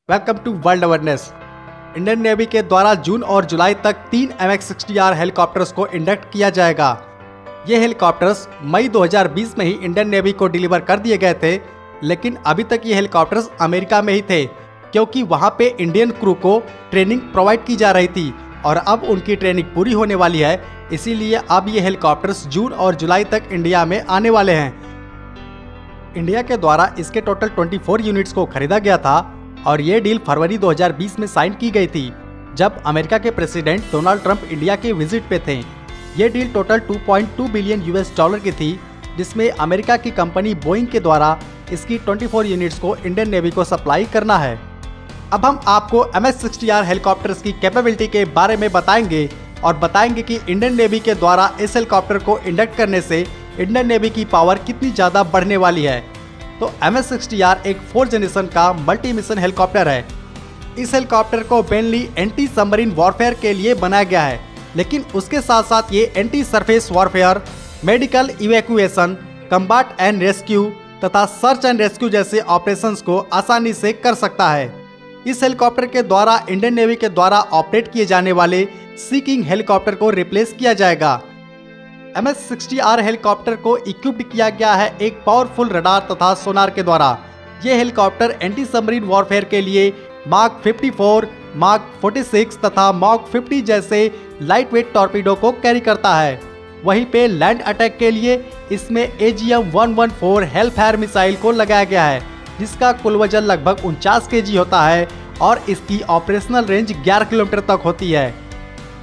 Welcome to world awareness. Indian navy के द्वारा जून और जुलाई तक 3 MH-60R हेलीकॉप्टर्स को इंडक्ट किया जाएगा। ये हेलीकॉप्टर्स मई 2020 में ही इंडियन नेवी को डिलीवर कर दिए गए थे, लेकिन अभी तक ये हेलीकॉप्टर्स अमेरिका में ही थे क्योंकि वहाँ पे इंडियन क्रू को ट्रेनिंग प्रोवाइड की जा रही थी और अब उनकी ट्रेनिंग पूरी होने वाली है, इसीलिए अब ये हेलीकॉप्टर्स जून और जुलाई तक इंडिया में आने वाले हैं। इंडिया के द्वारा इसके टोटल 24 यूनिट्स को खरीदा गया था और ये डील फरवरी 2020 में साइन की गई थी, जब अमेरिका के प्रेसिडेंट डोनाल्ड ट्रंप इंडिया के विजिट पे थे। ये डील टोटल $2.2 बिलियन की थी, जिसमें अमेरिका की कंपनी बोइंग के द्वारा इसकी 24 यूनिट्स को इंडियन नेवी को सप्लाई करना है। अब हम आपको MH-60R हेलीकॉप्टर्स की कैपेबिलिटी के बारे में बताएंगे और बताएंगे कि इंडियन नेवी के द्वारा इस हेलीकॉप्टर को इंडक्ट करने से इंडियन नेवी की पावर कितनी ज़्यादा बढ़ने वाली है। तो MH-60R एक 4th जनरेशन का मल्टी मिशन हेलीकॉप्टर है। इस हेलीकॉप्टर को मेनली एंटी सबमरीन वॉरफेयर के लिए बनाया गया है, लेकिन उसके साथ साथ ये anti surface warfare, medical evacuation, combat and rescue तथा सर्च एंड रेस्क्यू जैसे ऑपरेशंस को आसानी से कर सकता है। इस हेलीकॉप्टर के द्वारा इंडियन नेवी के द्वारा ऑपरेट किए जाने वाले सी किंग हेलीकॉप्टर को रिप्लेस किया जाएगा। MH-60R हेलीकॉप्टर को इक्विप्ड किया गया है एक पावरफुल रडार तथा सोनार के द्वारा। ये हेलीकॉप्टर एंटी सबमरीन वॉरफेयर के लिए मार्क 54, मार्क 46 तथा मार्क 50 जैसे लाइट वेट टॉर्पीडो को कैरी करता है। वहीं पे लैंड अटैक के लिए इसमें AGM-114 हेलफायर मिसाइल को लगाया गया है, जिसका कुल वजन लगभग 49 kg होता है और इसकी ऑपरेशनल रेंज 11 किलोमीटर तक होती है।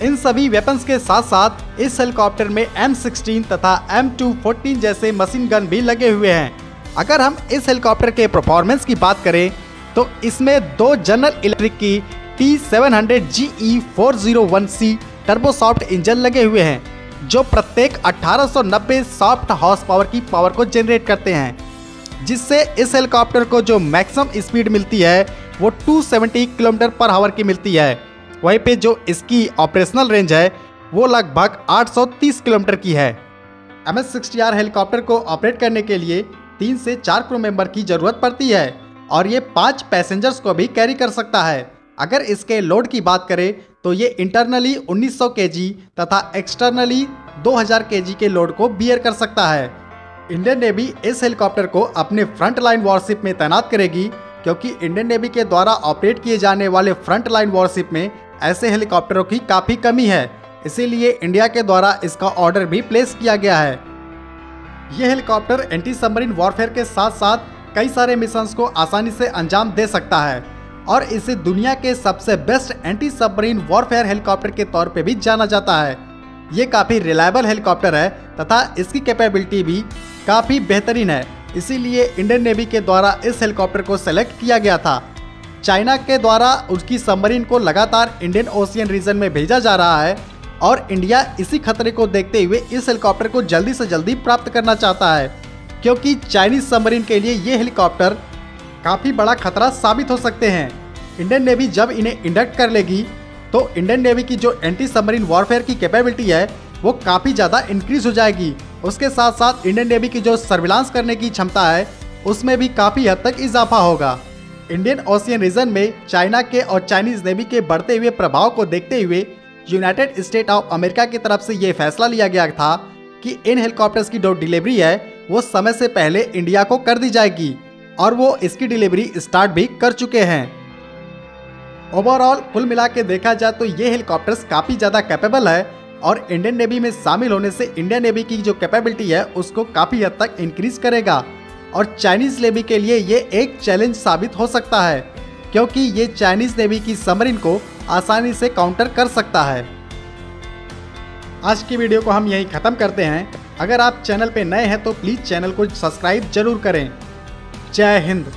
इन सभी वेपन्स के साथ साथ इस हेलीकॉप्टर में M16 तथा M214 जैसे मशीन गन भी लगे हुए हैं। अगर हम इस हेलीकॉप्टर के परफॉर्मेंस की बात करें तो इसमें 2 जनरल इलेक्ट्रिक की T700GE401C टर्बोसॉफ्ट इंजन लगे हुए हैं, जो प्रत्येक 1890 सॉफ्ट हॉर्स पावर की पावर को जनरेट करते हैं, जिससे इस हेलीकॉप्टर को जो मैक्सिमम स्पीड मिलती है वो 270 km/h की मिलती है। वहीं पे जो इसकी ऑपरेशनल रेंज है वो लगभग 830 किलोमीटर की है। MH-60R हेलीकॉप्टर को ऑपरेट करने के लिए 3 से 4 क्रू मेंबर की जरूरत पड़ती है और ये 5 पैसेंजर्स को भी कैरी कर सकता है। अगर इसके लोड की बात करें तो ये इंटरनली 1900 kg तथा एक्सटर्नली 2000 kg के लोड को बियर कर सकता है। इंडियन नेवी इस हेलीकॉप्टर को अपने फ्रंट लाइन वॉरशिप में तैनात करेगी, क्योंकि इंडियन नेवी के द्वारा ऑपरेट किए जाने वाले फ्रंट लाइन वॉरशिप में ऐसे हेलीकॉप्टरों की काफ़ी कमी है, इसीलिए इंडिया के द्वारा इसका ऑर्डर भी प्लेस किया गया है। यह हेलीकॉप्टर एंटी सबमरीन वॉरफेयर के साथ साथ कई सारे मिशंस को आसानी से अंजाम दे सकता है और इसे दुनिया के सबसे best anti submarine warfare helicopter के तौर पे भी जाना जाता है। ये काफ़ी रिलायबल हेलीकॉप्टर है तथा इसकी कैपेबिलिटी भी काफ़ी बेहतरीन है, इसीलिए इंडियन नेवी के द्वारा इस हेलीकॉप्टर को सेलेक्ट किया गया था। चाइना के द्वारा उसकी सबमरीन को लगातार इंडियन ओशियन रीजन में भेजा जा रहा है और इंडिया इसी खतरे को देखते हुए इस हेलीकॉप्टर को जल्दी से जल्दी प्राप्त करना चाहता है, क्योंकि चाइनीज सबमरीन के लिए ये हेलीकॉप्टर काफ़ी बड़ा खतरा साबित हो सकते हैं। इंडियन नेवी जब इन्हें इंडक्ट कर लेगी तो इंडियन नेवी की जो एंटी सबमरीन वॉरफेयर की कैपेबिलिटी है वो काफ़ी ज़्यादा इंक्रीज हो जाएगी। उसके साथ साथ इंडियन नेवी की जो सर्विलांस करने की क्षमता है उसमें भी काफ़ी हद तक इजाफा होगा। इंडियन ओशियन रीजन में चाइना के और चाइनीज नेवी के बढ़ते हुए प्रभाव को देखते हुए यूनाइटेड स्टेट ऑफ अमेरिका की तरफ से ये फैसला लिया गया था कि इन हेलीकॉप्टर्स की जो डिलीवरी है वो समय से पहले इंडिया को कर दी जाएगी और वो इसकी डिलीवरी स्टार्ट भी कर चुके हैं। ओवरऑल कुल मिला के देखा जाए तो ये हेलीकॉप्टर्स काफ़ी ज़्यादा कैपेबल है और इंडियन नेवी में शामिल होने से इंडियन नेवी की जो कैपेबिलिटी है उसको काफ़ी हद तक इंक्रीज करेगा और चाइनीज नेवी के लिए ये एक चैलेंज साबित हो सकता है, क्योंकि ये चाइनीज नेवी की सबमरीन को आसानी से काउंटर कर सकता है। आज की वीडियो को हम यहीं ख़त्म करते हैं। अगर आप चैनल पे नए हैं तो प्लीज़ चैनल को सब्सक्राइब जरूर करें। जय हिंद।